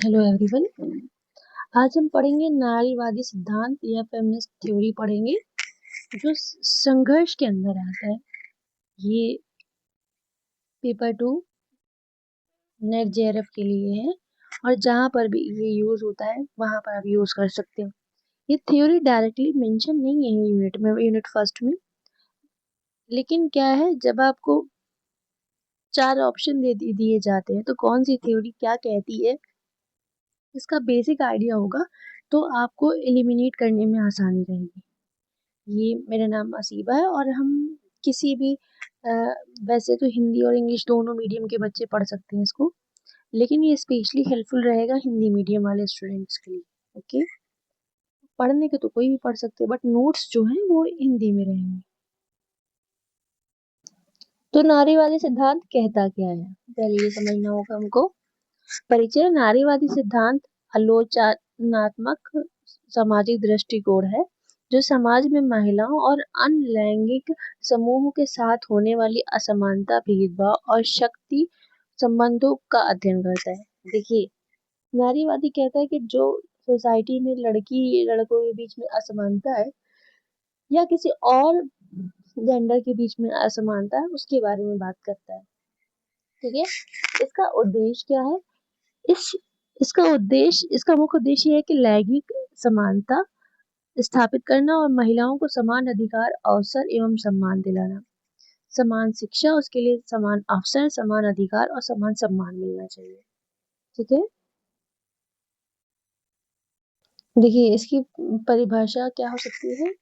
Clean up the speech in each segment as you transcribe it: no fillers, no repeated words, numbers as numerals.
Hello everyone. आज हम पढ़ेंगे नारीवादी सिद्धांत या फेमिनिस्ट थ्योरी पढ़ेंगे जो संघर्ष के अंदर आता है। ये पेपर 2 नेट जेआरएफ के लिए है और जहाँ पर भी ये यूज होता है वहां पर आप यूज कर सकते हो। ये थ्योरी डायरेक्टली मेंशन नहीं है यूनिट में, यूनिट फर्स्ट में, लेकिन क्या है, जब आपको 4 ऑप्शन दिए जाते हैं तो कौन सी थ्योरी क्या कहती है इसका बेसिक आइडिया होगा तो आपको एलिमिनेट करने में आसानी रहेगी। ये मेरा नाम असीबा है और हम किसी भी वैसे तो हिंदी और इंग्लिश दोनों मीडियम के बच्चे पढ़ सकते हैं इसको, लेकिन ये स्पेशली हेल्पफुल रहेगा हिंदी मीडियम वाले स्टूडेंट्स के लिए। ओके, पढ़ने के तो कोई भी पढ़ सकते हैं बट नोट्स जो हैं वो हिंदी में रहेंगे। तो नारीवादी सिद्धांत कहता क्या है, पहले ये समझना होगा हमको। परिचय: नारीवादी सिद्धांत आलोचनात्मक सामाजिक दृष्टिकोण है जो समाज में महिलाओं और अन्य लैंगिक समूहों के साथ होने वाली असमानता, भेदभाव और शक्ति संबंधों का अध्ययन करता है। देखिए, नारीवादी कहता है कि जो सोसाइटी में लड़की लड़कों के बीच में असमानता है या किसी और जेंडर के बीच में असमानता है उसके बारे में बात करता है। ठीक है, इसका उद्देश्य क्या है? इसका मुख्य उद्देश्य है कि लैंगिक समानता स्थापित करना और महिलाओं को समान अधिकार, अवसर एवं सम्मान दिलाना। समान शिक्षा, उसके लिए समान अवसर, समान अधिकार और समान सम्मान मिलना चाहिए। ठीक है, देखिए इसकी परिभाषा क्या हो सकती है।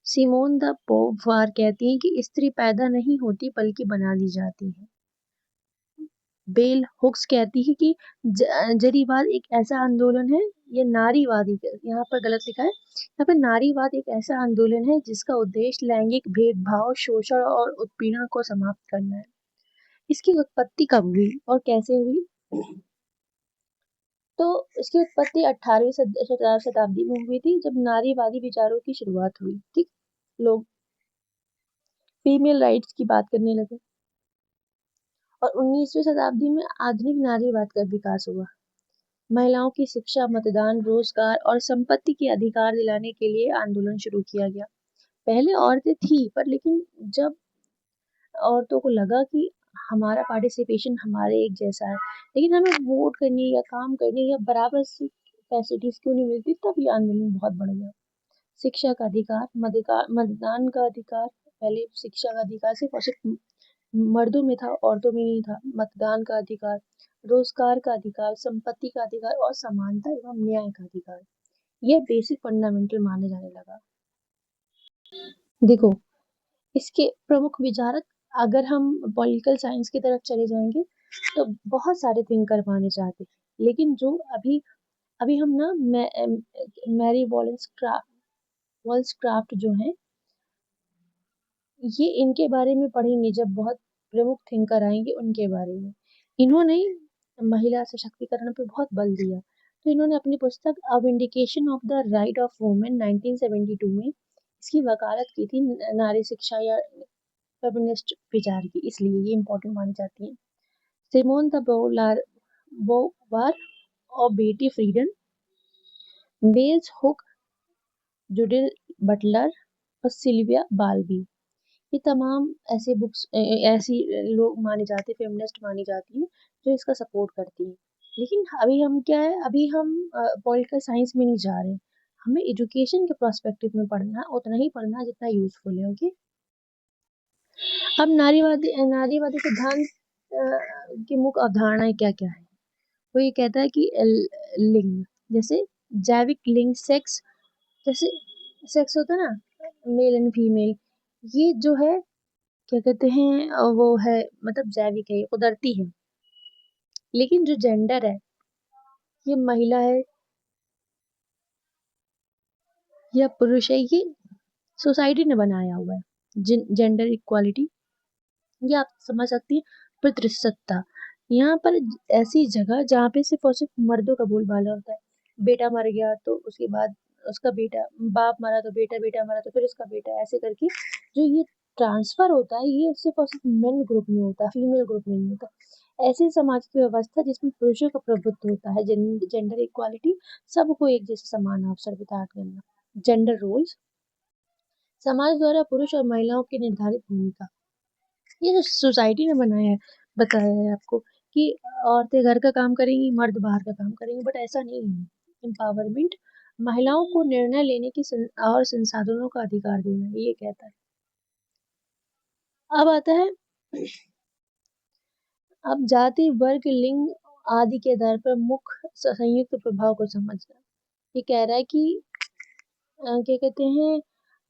सिमोन द बोवार कहती हैं कि स्त्री पैदा नहीं होती बल्कि बना दी जाती है। बेल हुक्स कहती है कि जरीवाद एक ऐसा आंदोलन है, ये नारीवादी, यहाँ पर गलत लिखा है, यहाँ पर नारीवाद एक ऐसा आंदोलन है जिसका उद्देश्य लैंगिक भेदभाव, शोषण और उत्पीड़न को समाप्त करना है। इसकी उत्पत्ति कब हुई और कैसे हुई? तो इसकी उत्पत्ति 18वीं शताब्दी में हुई थी जब नारीवादी विचारों की शुरुआत हुई। ठीक, लोग फीमेल राइट्स की बात करने लगे और 19वीं शताब्दी में आधुनिक नारीवाद का विकास हुआ। महिलाओं की शिक्षा, मतदान, रोजगार और संपत्ति के अधिकार दिलाने के लिए आंदोलन शुरू किया गया। पहले औरतें थी पर लेकिन जब औरतों को लगा कि हमारा पार्टिसिपेशन हमारे एक जैसा है, लेकिन हमें वोट करने या काम करने या बराबर सी फैसिलिटीज क्यों नहीं मिलती, तब ये आंदोलन बहुत बढ़ गया। शिक्षा का अधिकार, मतदान का अधिकार, पहले शिक्षा का अधिकार सिर्फ और सिर्फ मर्दों में था, औरतों में नहीं था। मतदान का अधिकार, रोजगार का अधिकार, संपत्ति का अधिकार और समानता एवं न्याय का अधिकार, यह बेसिक फंडामेंटल माने जाने लगा। देखो, इसके प्रमुख विचारक, अगर हम पॉलिटिकल साइंस की तरफ चले जाएंगे तो बहुत सारे थिंकर माने जाते हैं, लेकिन जो अभी अभी हम ना मैरी वॉल्सक्राफ्ट जो है, ये इनके बारे में पढ़ेंगे जब बहुत प्रमुख थिंकर आएंगे उनके बारे में। इन्होंने महिला सशक्तिकरण पे बहुत बल दिया, तो इन्होंने अपनी पुस्तक a vindication of the right of women 1972 में इसकी वकालत की थी, नारी शिक्षा या फेमिनिस्ट विचार की, इसलिए ये इम्पोर्टेंट मानी जाती है। सिमोन द बोवार और बेटी फ्रीडन, बेल्स हुक, जुडिथ बटलर और सिल्विया बाल्बी, ये तमाम ऐसे बुक्स ऐसी लोग माने जाते हैं, फेमिनिस्ट मानी जाती है जो इसका सपोर्ट करती है। लेकिन अभी हम क्या है, अभी हम पॉलिटिकल साइंस में नहीं जा रहे, हमें एजुकेशन के प्रोस्पेक्टिव में पढ़ना है, उतना ही पढ़ना है जितना यूजफुल है। ओके, अब नारीवादी सिद्धांत की मुख्य अवधारणाएं क्या क्या है। वो ये कहता है कि लिंग, जैसे जैविक लिंग, सेक्स, जैसे सेक्स होता है ना, मेल एंड फीमेल, ये जो है क्या कहते हैं, वो है मतलब जैविक है, कुदरती है। लेकिन जो जेंडर है, ये महिला है या पुरुष है, ये सोसाइटी ने बनाया हुआ है। जेंडर इक्वालिटी, ये आप समझ सकती है। पितृसत्ता, यहाँ पर ऐसी जगह जहाँ पे सिर्फ और सिर्फ मर्दों का बोलबाला होता है। बेटा मर गया तो उसके बाद उसका बेटा, बाप मरा तो बेटा, बेटा मरा तो फिर उसका बेटा, ऐसे करके जो ये ट्रांसफर होता है ये सिर्फ और सिर्फ मेन ग्रुप में होता है, फीमेल ग्रुप में नहीं होता। ऐसी सामाजिक व्यवस्था जिसमें पुरुषों का प्रभुत्व होता है, जेंडर इक्वालिटी, सबको एक जैसे समान अवसर प्रदान करना, जेंडर रोल्स, समाज द्वारा पुरुष और महिलाओं की निर्धारित भूमिका। ये जो सोसाइटी ने बनाया है, बताया है आपको कि औरतें घर का काम करेंगी, मर्द बाहर का काम करेंगे, बट ऐसा नहीं है। एम्पावरमेंट, महिलाओं को निर्णय लेने की और संसाधनों का अधिकार देना, ये कहता है। अब आता है, अब जाति, वर्ग, लिंग आदि के आधार पर मुख्य संयुक्त प्रभाव को समझना। ये कह रहा है कि क्या कहते हैं,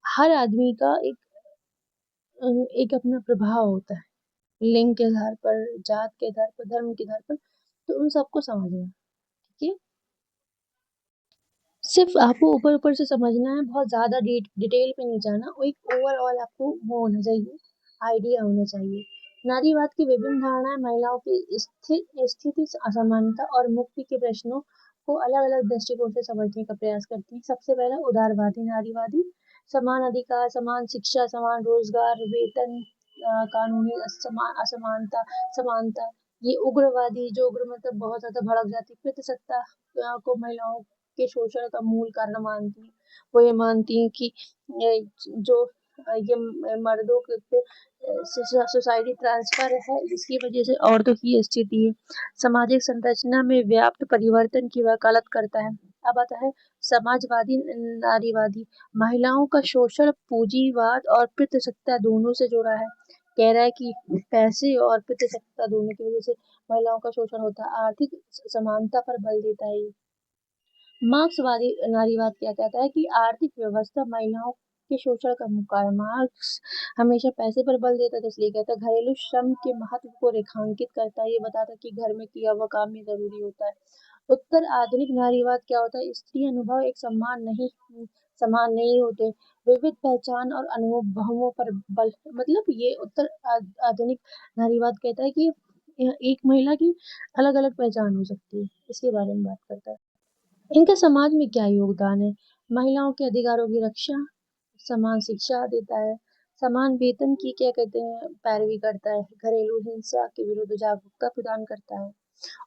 हर आदमी का एक अपना प्रभाव होता है, लिंग के आधार पर, जात के आधार पर, धर्म के आधार पर, तो उन सबको समझना। ठीक है, सिर्फ आपको ऊपर ऊपर से समझना है, बहुत ज्यादा डिटेल पे नहीं जाना, और एक ओवरऑल आपको वो होना चाहिए, आइडिया होना चाहिए। नारीवाद की विभिन्न धारणाएं महिलाओं की स्थिति, असमानता और मुक्ति के प्रश्नों को अलग अलग दृष्टिकोण से समझने का प्रयास करती है। सबसे पहला उदारवादी नारीवादी, समान अधिकार, समान शिक्षा, समान रोजगार, वेतन, कानूनी असमानता, समानता। ये उग्रवादी, जो उग्र मतलब बहुत ज्यादा भड़क जाती, पितृसत्ता को महिलाओं के शोषण का मूल कारण मानती हैं। वो ये मानती हैं कि जो ये मर्दों के पे सोसाइटी ट्रांसफर है, इसकी वजह से औरतों की ये स्थिति है। सामाजिक संरचना में व्याप्त परिवर्तन की वकालत करता है। अब आता है समाजवादी नारीवादी, महिलाओं का शोषण पूंजीवाद और पितृसत्ता दोनों से जुड़ा है। कह रहा है कि पैसे और पितृसत्ता दोनों की वजह से महिलाओं का शोषण होता है। आर्थिक समानता पर बल देता है। मार्क्सवादी नारीवाद क्या कहता है कि आर्थिक व्यवस्था महिलाओं के शोषण का मुक्का है। मार्क्स हमेशा पैसे पर बल देता था, इसलिए कहता है घरेलू श्रम के महत्व को रेखांकित करता है। ये बताता है कि घर में किया हुआ काम ही जरूरी होता है। उत्तर आधुनिक नारीवाद क्या होता है, स्त्री अनुभव एक समान नहीं होते, विविध पहचान और अनुभवों पर बल, मतलब ये उत्तर आधुनिक नारीवाद कहता है कि एक महिला की अलग अलग पहचान हो सकती है, इसके बारे में बात करता है। इनका समाज में क्या योगदान है, महिलाओं के अधिकारों की रक्षा, समान शिक्षा देता है, समान वेतन की क्या कहते हैं पैरवी करता है, घरेलू हिंसा के विरुद्ध जागरूकता प्रदान करता है,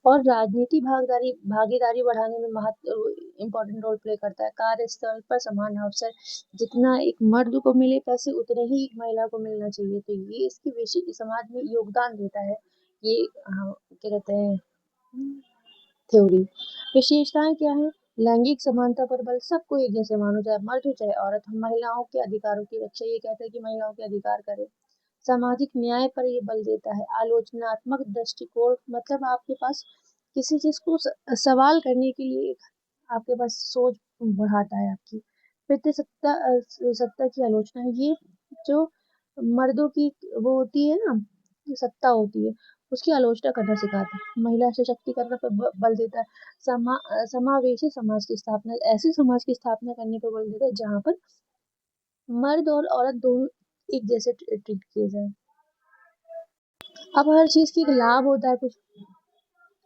और राजनीति भागीदारी बढ़ाने में महत्व इम्पोर्टेंट रोल प्ले करता है। कार्यस्थल पर समान अवसर, जितना एक मर्द को मिले पैसे उतने ही एक महिला को मिलना चाहिए, तो ये इसकी विशेष समाज में योगदान देता है। ये क्या कहते हैं थ्योरी। विशेषताएं क्या है, लैंगिक समानता पर बल, सबको एक जैसे मानो, चाहे मर्द हो चाहे औरत। महिलाओं के अधिकारों की रक्षा, ये कहता है कि महिलाओं के अधिकार करें। सामाजिक न्याय पर ये बल देता है। आलोचनात्मक दृष्टिकोण, मतलब आपके पास किसी चीज को सवाल करने के लिए आपके पास सोच बढ़ाता है आपकी। पितृसत्ता सत्ता की आलोचना है, ये जो मर्दों की वो होती है ना, सत्ता होती है, उसकी आलोचना करना सिखाता है। महिला सशक्तिकरण पर बल देता है। समावेशी समाज की स्थापना, ऐसे समाज की स्थापना करने पर बल देता है जहाँ पर मर्द और औरत दोनों एक जैसे ट्रीट किए जाए। अब हर चीज की एक लाभ होता है,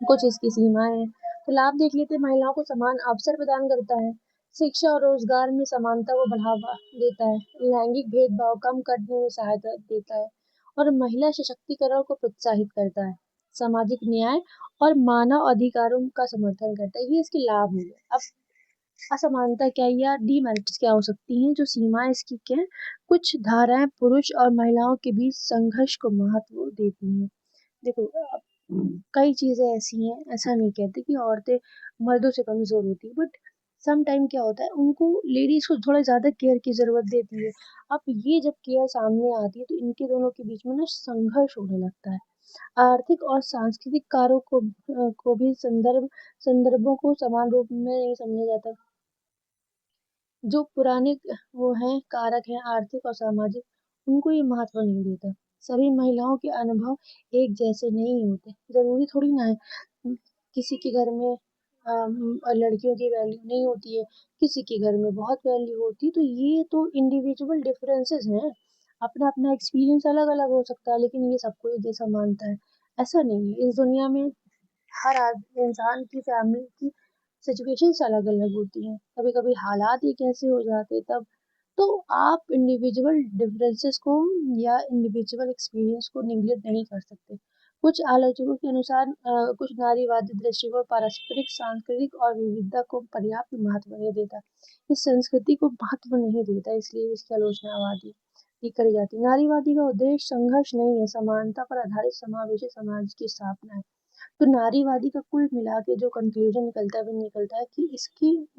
कुछ इसकी सीमाएं हैं, तो लाभ देख लेते हैं। महिलाओं को समान अवसर प्रदान करता है, शिक्षा और रोजगार में समानता को बढ़ावा देता है, लैंगिक भेदभाव कम करने में सहायता देता है, और महिला सशक्तिकरण को प्रोत्साहित करता है, सामाजिक न्याय और मानव अधिकारों का समर्थन करता है। ये इसके लाभ हुए। अब असमानता क्या या डीमेरिट्स क्या हो सकती हैं, जो सीमाएं इसकी क्या है, कुछ धाराएं पुरुष और महिलाओं के बीच संघर्ष को महत्व देती हैं। देखो कई चीजें ऐसी हैं, ऐसा नहीं कहते कि औरतें मर्दों से कमजोर होती, बट सम टाइम क्या होता है, उनको लेडीज को थोड़ा ज्यादा केयर की जरूरत देती है। अब ये जब केयर सामने आती है तो इनके दोनों के बीच में ना संघर्ष होने लगता है। आर्थिक और सांस्कृतिक कारों को भी संदर्भों को समान रूप में नहीं समझा जाता। जो पुराने वो हैं कारक हैं आर्थिक और सामाजिक, उनको ये महत्व नहीं देता। सभी महिलाओं के अनुभव एक जैसे नहीं होते, जरूरी थोड़ी ना है किसी के घर में लड़कियों की वैल्यू नहीं होती है, किसी के घर में बहुत वैल्यू होती है, तो ये तो इंडिविजुअल डिफरेंसेस हैं। अपना अपना एक्सपीरियंस अलग अलग हो सकता है, लेकिन ये सबको एक जैसा मानता है, ऐसा नहीं है। इस दुनिया में हर इंसान की फैमिली की सिचुएशंस अलग अलग होती हैं, कभी कभी हालात ही कैसे हो जाते हैं तब। तो आप इंडिविजुअल डिफरेंसेस को या इंडिविजुअल एक्सपीरियंस को निगलेक्ट नहीं कर सकते। कुछ आलोचकों के अनुसार कुछ नारीवादी दृष्टिकोण पारस्परिक सांस्कृतिक और विविधता को पर्याप्त महत्व नहीं देता, इस संस्कृति को महत्व नहीं देता, इसलिए इसकी आलोचनावादी की करी जाती है। नारीवादी का उद्देश्य संघर्ष नहीं है, समानता पर आधारित समावेशी समाज की स्थापना है। तो नारीवादी का कुल मिला के जो कंक्लूजन निकलता है वो निकलता है कि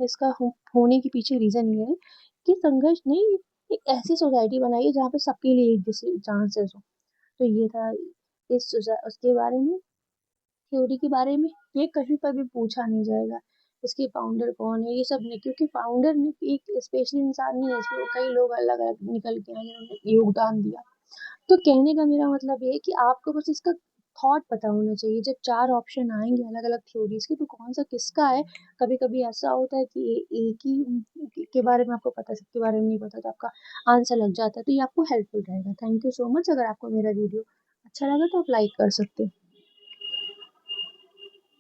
इसका होने के पीछे रीजन ये है कि संघर्ष नहीं, एक ऐसी सोसाइटी बनाइए जहाँ पे सबके लिए एक जैसे चांसेस हो। तो ये था उसके बारे में, थ्योरी के बारे में। ये कहीं पर भी पूछा नहीं जाएगा इसके फाउंडर कौन है, ये सब नहीं, क्योंकि फाउंडर ने एक स्पेशल इंसान नहीं है, इसमें कई लोग अलग अलग निकल के आए जिन्होंने योगदान दिया। तो कहने का मेरा मतलब ये है कि आपको बस इसका थॉट पता होना चाहिए। जब 4 ऑप्शन आएँगे अलग-अलग थ्योरीज़ के, तो कौन-सा किसका है, कभी-कभी ऐसा होता है कि एक ही के बारे में आपको पता है, सबके बारे में नहीं पता, तो आपका आंसर लग जाता है, तो ये आपको हेल्पफुल रहेगा। Thank you so much. अगर आपको मेरा वीडियो अच्छा लगा तो आप लाइक कर सकते हैं।